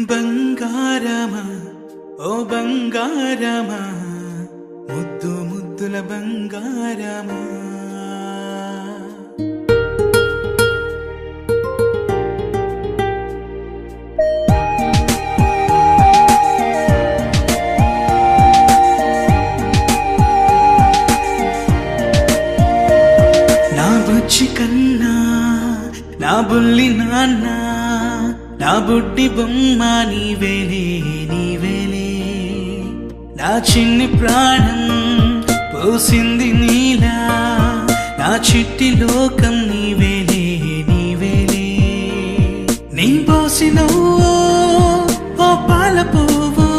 బంగారమా ఓ బంగారమా ముద్దు ముద్దుల బంగారమా నా బుజ్జి కన్నా నా బుల్లి నాన్న నా బుడ్డి బొమ్మ నీవేలే నీవేలే నా చిన్ని ప్రాణం పోసింది నీలా నా చిట్టి లోకం నీవేలే నీవేలే నీ పోసినవో ఓ పాల పువ్వు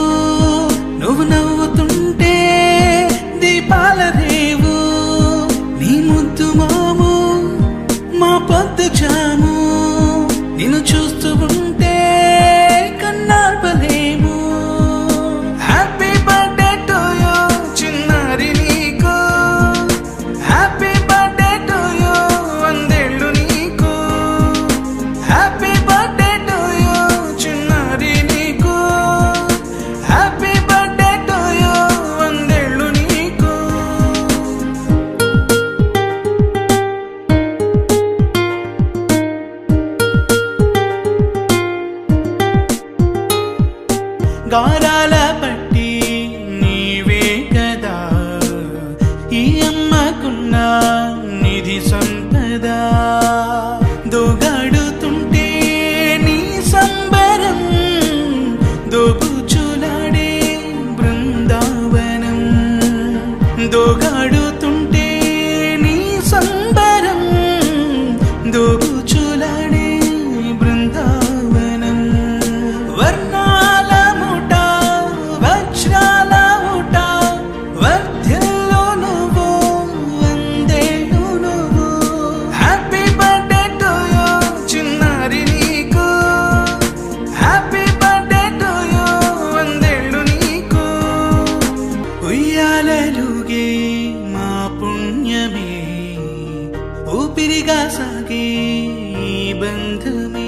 నువ్వు నవ్వుతుంటే దీపాల రేవు నీ ముద్దు మాము మా పొద్దు జాము నిన్ను చూస్తూ ఉంటే కన్నార్పలేము. హ్యాపీ బర్త్డే టు యూ చిన్నారి నీకు, హ్యాపీ బర్త్డే టు యూ వందేళ్ళు నీకు, హ్యాపీ బర్త్డే టు యూ చిన్నారి నీకు, హ్యాపీ బర్త్డే టు యూ వందేళ్ళు నీకు. గారాల పట్టి నీవే కదా ఈ అమ్మకున్న నిధి సంపద దోగాడుతుంటే నీ సంబరం దోబుచులాడే బృందావనం దోగాడుతుంటే నీ సంబరం దోబుచులాడే బృందావనం వర్ణాల ఉయ్యాలలుగే మా పుణ్యమే ఊపిరిగా సాగే ఈ బంధమే